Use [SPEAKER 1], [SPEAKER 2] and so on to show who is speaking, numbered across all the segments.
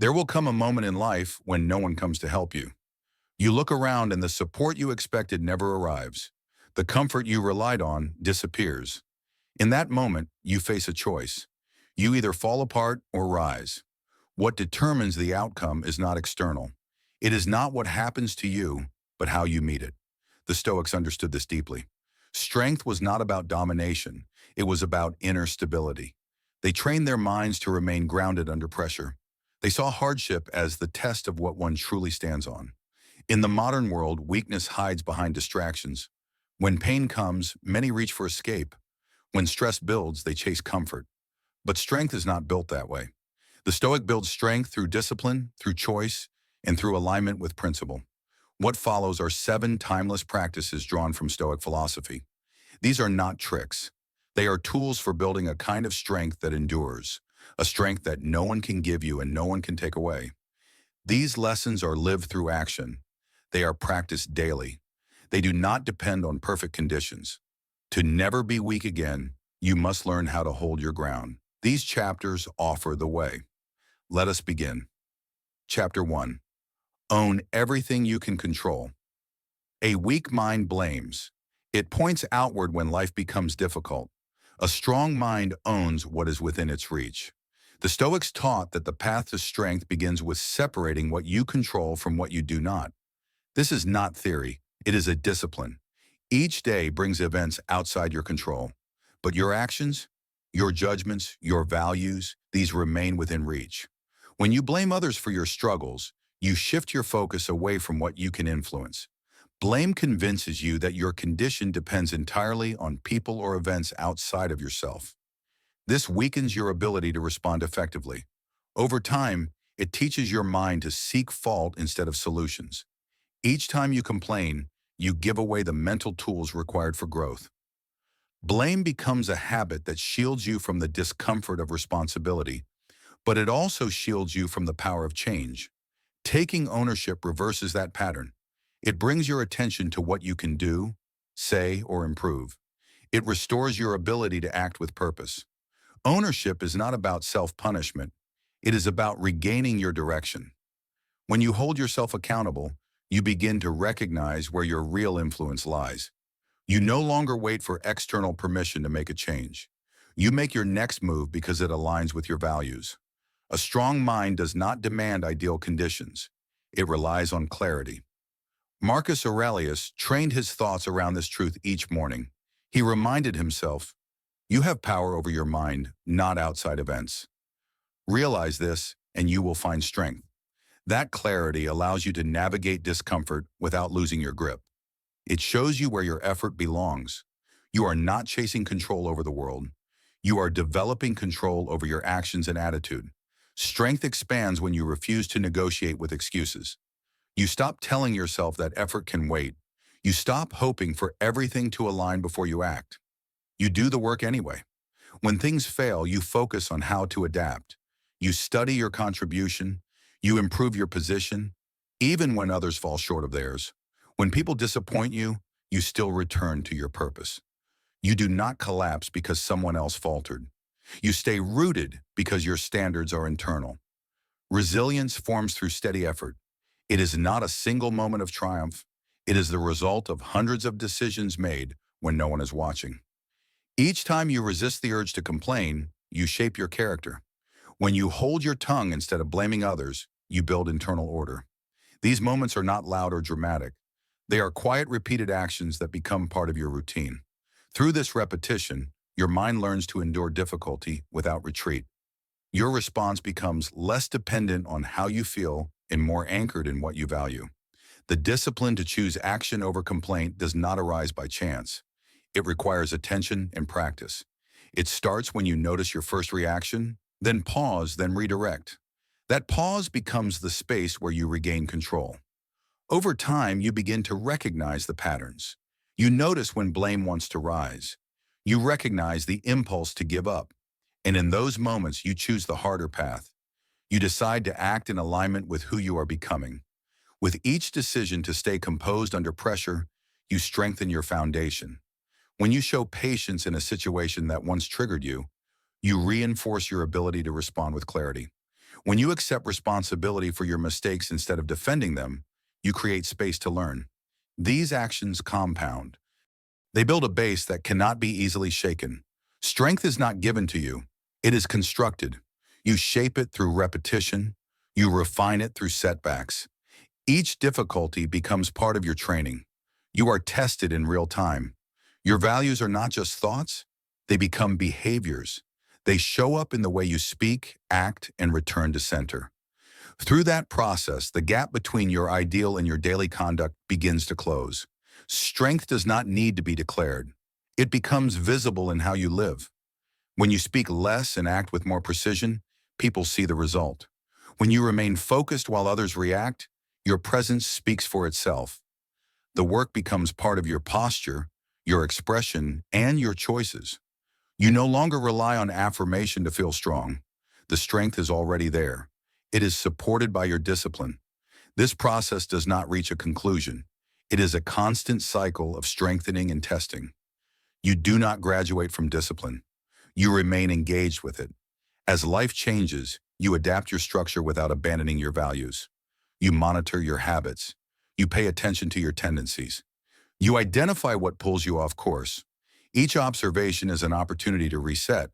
[SPEAKER 1] There will come a moment in life when no one comes to help you. You look around and the support you expected never arrives. The comfort you relied on disappears. In that moment, you face a choice. You either fall apart or rise. What determines the outcome is not external. It is not what happens to you, but how you meet it. The Stoics understood this deeply. Strength was not about domination. It was about inner stability. They trained their minds to remain grounded under pressure. They saw hardship as the test of what one truly stands on. In the modern world, weakness hides behind distractions. When pain comes, many reach for escape. When stress builds, they chase comfort. But strength is not built that way. The Stoic builds strength through discipline, through choice, and through alignment with principle. What follows are 7 timeless practices drawn from Stoic philosophy. These are not tricks. They are tools for building a kind of strength that endures, a strength that no one can give you and no one can take away. These lessons are lived through action. They are practiced daily. They do not depend on perfect conditions. To never be weak again, you must learn how to hold your ground. These chapters offer the way. Let us begin. Chapter 1. Own everything you can control. A weak mind blames. It points outward when life becomes difficult. A strong mind owns what is within its reach. The Stoics taught that the path to strength begins with separating what you control from what you do not. This is not theory, it is a discipline. Each day brings events outside your control, but your actions, your judgments, your values, these remain within reach. When you blame others for your struggles, you shift your focus away from what you can influence. Blame convinces you that your condition depends entirely on people or events outside of yourself. This weakens your ability to respond effectively. Over time, it teaches your mind to seek fault instead of solutions. Each time you complain, you give away the mental tools required for growth. Blame becomes a habit that shields you from the discomfort of responsibility, but it also shields you from the power of change. Taking ownership reverses that pattern. It brings your attention to what you can do, say, or improve. It restores your ability to act with purpose. Ownership is not about self-punishment. It is about regaining your direction. When you hold yourself accountable, you begin to recognize where your real influence lies. You no longer wait for external permission to make a change. You make your next move because it aligns with your values. A strong mind does not demand ideal conditions. It relies on clarity. Marcus Aurelius trained his thoughts around this truth each morning. He reminded himself, "You have power over your mind, not outside events." Realize this, and you will find strength. That clarity allows you to navigate discomfort without losing your grip. It shows you where your effort belongs. You are not chasing control over the world. You are developing control over your actions and attitude. Strength expands when you refuse to negotiate with excuses. You stop telling yourself that effort can wait. You stop hoping for everything to align before you act. You do the work anyway. When things fail, you focus on how to adapt. You study your contribution. You improve your position, even when others fall short of theirs. When people disappoint you, you still return to your purpose. You do not collapse because someone else faltered. You stay rooted because your standards are internal. Resilience forms through steady effort. It is not a single moment of triumph. It is the result of hundreds of decisions made when no one is watching. Each time you resist the urge to complain, you shape your character. When you hold your tongue instead of blaming others, you build internal order. These moments are not loud or dramatic. They are quiet, repeated actions that become part of your routine. Through this repetition, your mind learns to endure difficulty without retreat. Your response becomes less dependent on how you feel and more anchored in what you value. The discipline to choose action over complaint does not arise by chance. It requires attention and practice. It starts when you notice your first reaction, then pause, then redirect. That pause becomes the space where you regain control. Over time, you begin to recognize the patterns. You notice when blame wants to rise. You recognize the impulse to give up. And in those moments, you choose the harder path. You decide to act in alignment with who you are becoming. With each decision to stay composed under pressure, you strengthen your foundation. When you show patience in a situation that once triggered you, you reinforce your ability to respond with clarity. When you accept responsibility for your mistakes instead of defending them, you create space to learn. These actions compound. They build a base that cannot be easily shaken. Strength is not given to you. It is constructed. You shape it through repetition. You refine it through setbacks. Each difficulty becomes part of your training. You are tested in real time. Your values are not just thoughts, they become behaviors. They show up in the way you speak, act, and return to center. Through that process, the gap between your ideal and your daily conduct begins to close. Strength does not need to be declared. It becomes visible in how you live. When you speak less and act with more precision, people see the result. When you remain focused while others react, your presence speaks for itself. The work becomes part of your posture, your expression, and your choices. You no longer rely on affirmation to feel strong. The strength is already there. It is supported by your discipline. This process does not reach a conclusion. It is a constant cycle of strengthening and testing. You do not graduate from discipline. You remain engaged with it. As life changes, you adapt your structure without abandoning your values. You monitor your habits. You pay attention to your tendencies. You identify what pulls you off course. Each observation is an opportunity to reset.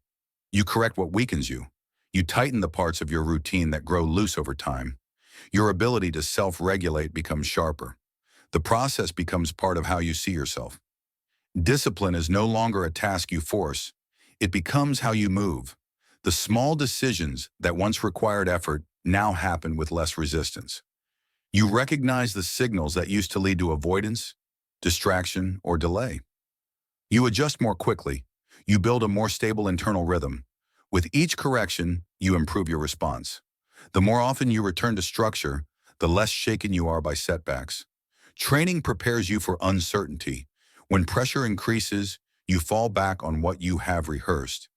[SPEAKER 1] You correct what weakens you. You tighten the parts of your routine that grow loose over time. Your ability to self-regulate becomes sharper. The process becomes part of how you see yourself. Discipline is no longer a task you force. It becomes how you move. The small decisions that once required effort now happen with less resistance. You recognize the signals that used to lead to avoidance, distraction, or delay. You adjust more quickly. You build a more stable internal rhythm. With each correction, you improve your response. The more often you return to structure, the less shaken you are by setbacks. Training prepares you for uncertainty. When pressure increases, you fall back on what you have rehearsed.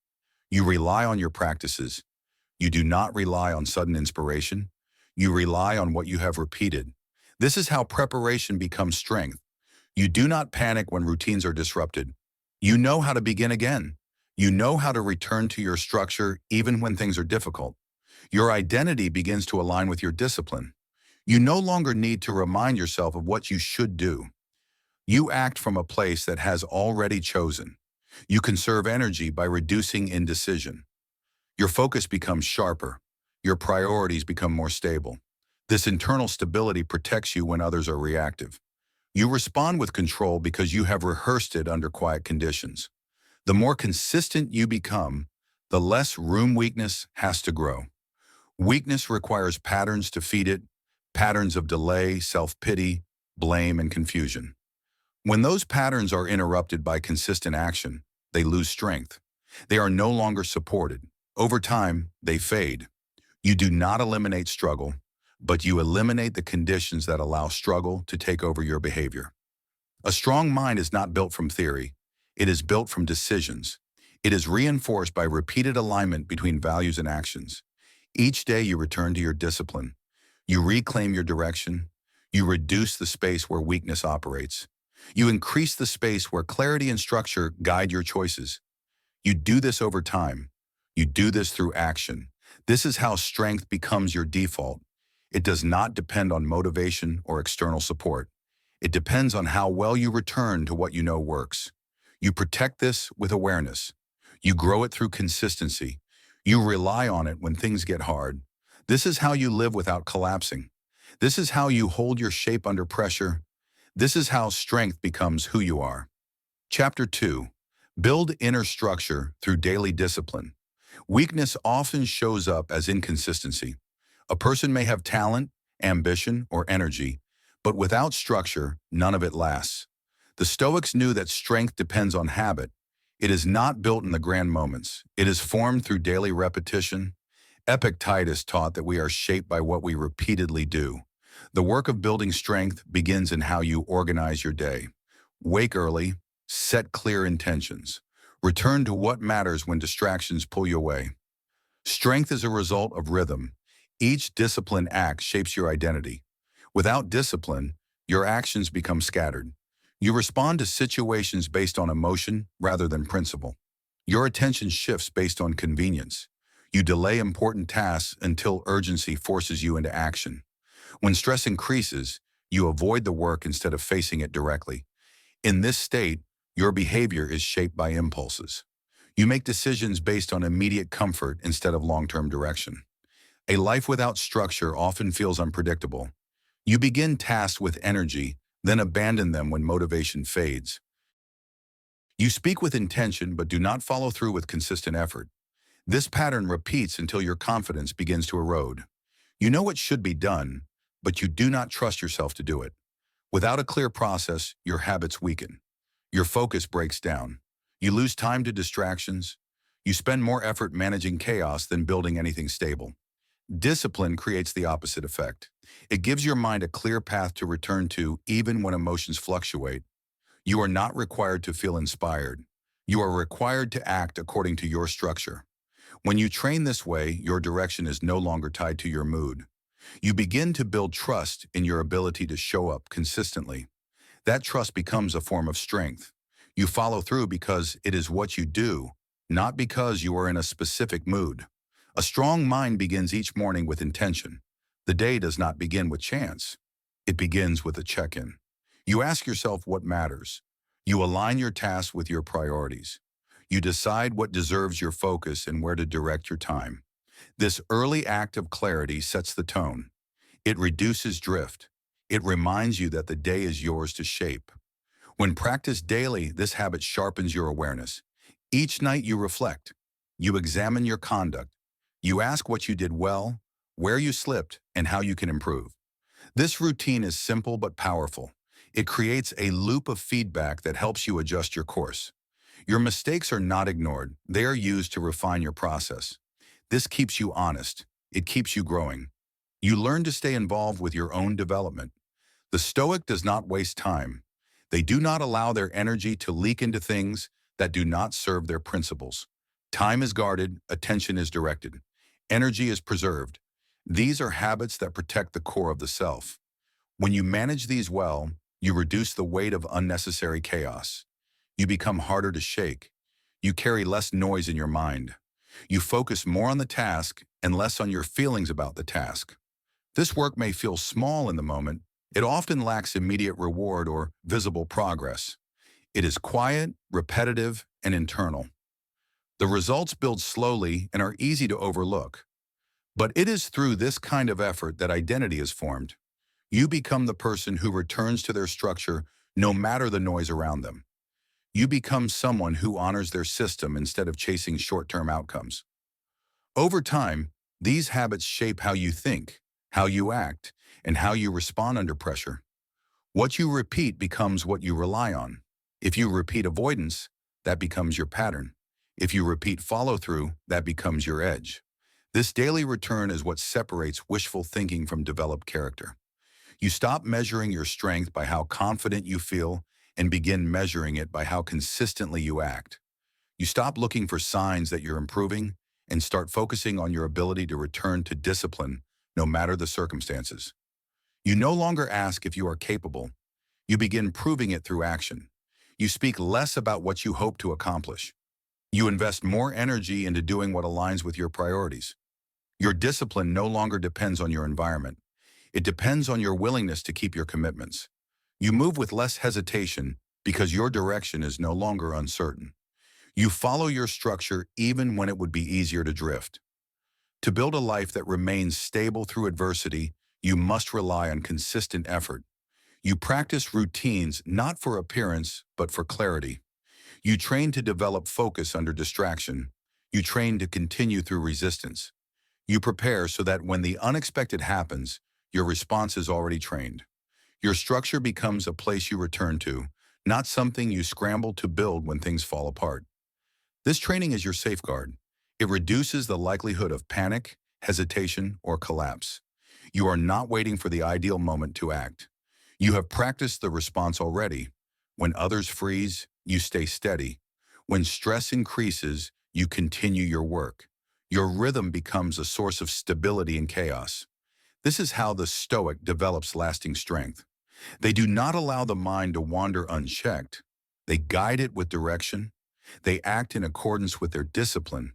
[SPEAKER 1] You rely on your practices. You do not rely on sudden inspiration. You rely on what you have repeated. This is how preparation becomes strength. You do not panic when routines are disrupted. You know how to begin again. You know how to return to your structure even when things are difficult. Your identity begins to align with your discipline. You no longer need to remind yourself of what you should do. You act from a place that has already chosen. You conserve energy by reducing indecision. Your focus becomes sharper. Your priorities become more stable. This internal stability protects you when others are reactive. You respond with control because you have rehearsed it under quiet conditions. The more consistent you become, the less room weakness has to grow. Weakness requires patterns to feed it, patterns of delay, self-pity, blame, and confusion. When those patterns are interrupted by consistent action, they lose strength. They are no longer supported. Over time, they fade. You do not eliminate struggle, but you eliminate the conditions that allow struggle to take over your behavior. A strong mind is not built from theory. It is built from decisions. It is reinforced by repeated alignment between values and actions. Each day you return to your discipline. You reclaim your direction. You reduce the space where weakness operates. You increase the space where clarity and structure guide your choices. You do this over time. You do this through action. This is how strength becomes your default. It does not depend on motivation or external support. It depends on how well you return to what you know works. You protect this with awareness. You grow it through consistency. You rely on it when things get hard. This is how you live without collapsing. This is how you hold your shape under pressure. This is how strength becomes who you are. Chapter 2. Build inner structure through daily discipline. Weakness often shows up as inconsistency. A person may have talent, ambition, or energy, but without structure, none of it lasts. The Stoics knew that strength depends on habit. It is not built in the grand moments. It is formed through daily repetition. Epictetus taught that we are shaped by what we repeatedly do. The work of building strength begins in how you organize your day. Wake early, set clear intentions. Return to what matters when distractions pull you away. Strength is a result of rhythm. Each disciplined act shapes your identity. Without discipline, your actions become scattered. You respond to situations based on emotion rather than principle. Your attention shifts based on convenience. You delay important tasks until urgency forces you into action. When stress increases, you avoid the work instead of facing it directly. In this state, your behavior is shaped by impulses. You make decisions based on immediate comfort instead of long-term direction. A life without structure often feels unpredictable. You begin tasks with energy, then abandon them when motivation fades. You speak with intention but do not follow through with consistent effort. This pattern repeats until your confidence begins to erode. You know what should be done, but you do not trust yourself to do it. Without a clear process, your habits weaken. Your focus breaks down. You lose time to distractions. You spend more effort managing chaos than building anything stable. Discipline creates the opposite effect. It gives your mind a clear path to return to even when emotions fluctuate. You are not required to feel inspired. You are required to act according to your structure. When you train this way, your direction is no longer tied to your mood. You begin to build trust in your ability to show up consistently. That trust becomes a form of strength. You follow through because it is what you do, not because you are in a specific mood. A strong mind begins each morning with intention. The day does not begin with chance. It begins with a check-in. You ask yourself what matters. You align your tasks with your priorities. You decide what deserves your focus and where to direct your time. This early act of clarity sets the tone. It reduces drift. It reminds you that the day is yours to shape. When practiced daily, this habit sharpens your awareness. Each night you reflect. You examine your conduct. You ask what you did well, where you slipped, and how you can improve. This routine is simple but powerful. It creates a loop of feedback that helps you adjust your course. Your mistakes are not ignored. They are used to refine your process. This keeps you honest. It keeps you growing. You learn to stay involved with your own development. The Stoic does not waste time. They do not allow their energy to leak into things that do not serve their principles. Time is guarded, attention is directed. Energy is preserved. These are habits that protect the core of the self. When you manage these well, you reduce the weight of unnecessary chaos. You become harder to shake. You carry less noise in your mind. You focus more on the task and less on your feelings about the task. This work may feel small in the moment. It often lacks immediate reward or visible progress. It is quiet, repetitive, and internal. The results build slowly and are easy to overlook. But it is through this kind of effort that identity is formed. You become the person who returns to their structure no matter the noise around them. You become someone who honors their system instead of chasing short-term outcomes. Over time, these habits shape how you think, how you act, and how you respond under pressure. What you repeat becomes what you rely on. If you repeat avoidance, that becomes your pattern. If you repeat follow-through, that becomes your edge. This daily return is what separates wishful thinking from developed character. You stop measuring your strength by how confident you feel and begin measuring it by how consistently you act. You stop looking for signs that you're improving and start focusing on your ability to return to discipline no matter the circumstances. You no longer ask if you are capable. You begin proving it through action. You speak less about what you hope to accomplish. You invest more energy into doing what aligns with your priorities. Your discipline no longer depends on your environment. It depends on your willingness to keep your commitments. You move with less hesitation because your direction is no longer uncertain. You follow your structure even when it would be easier to drift. To build a life that remains stable through adversity, you must rely on consistent effort. You practice routines not for appearance, but for clarity. You train to develop focus under distraction. You train to continue through resistance. You prepare so that when the unexpected happens, your response is already trained. Your structure becomes a place you return to, not something you scramble to build when things fall apart. This training is your safeguard. It reduces the likelihood of panic, hesitation, or collapse. You are not waiting for the ideal moment to act. You have practiced the response already. When others freeze, you stay steady. When stress increases, you continue your work. Your rhythm becomes a source of stability in chaos. This is how the Stoic develops lasting strength. They do not allow the mind to wander unchecked. They guide it with direction. They act in accordance with their discipline.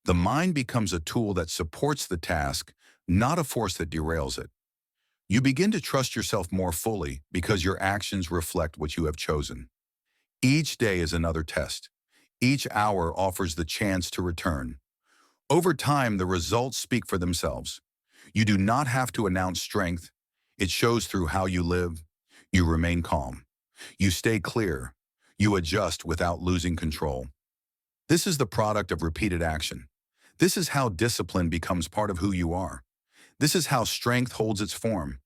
[SPEAKER 1] The mind becomes a tool that supports the task, not a force that derails it. You begin to trust yourself more fully because your actions reflect what you have chosen. Each day is another test. Each hour offers the chance to return. Over time, the results speak for themselves. You do not have to announce strength. It shows through how you live. You remain calm. You stay clear. You adjust without losing control. This is the product of repeated action. This is how discipline becomes part of who you are. This is how strength holds its form.